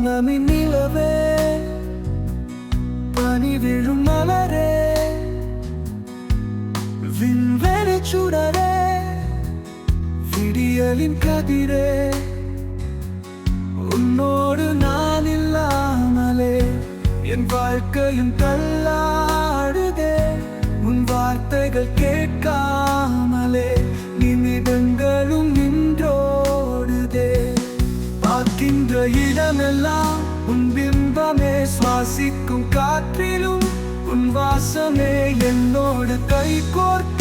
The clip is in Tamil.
பௌர்ணமி நிலவே, பனி விழும் மலரே, விண்வெளி சுடரே, விடியலின் கதிரே, உன்னோடு நான் இல்லாமலே என் வாழ்க்கையும் தள்ளாடுதே. உன் வார்த்தைகள் கேட்காமலே நிமிடங்களும் நின்றோடுதே. பார்க்கின்ற இடமெல்லாம் உன் பிம்பமே, சுவாசிக்கும் காற்றிலும் உன் வாசமே என்னோடு கை கோர்க்க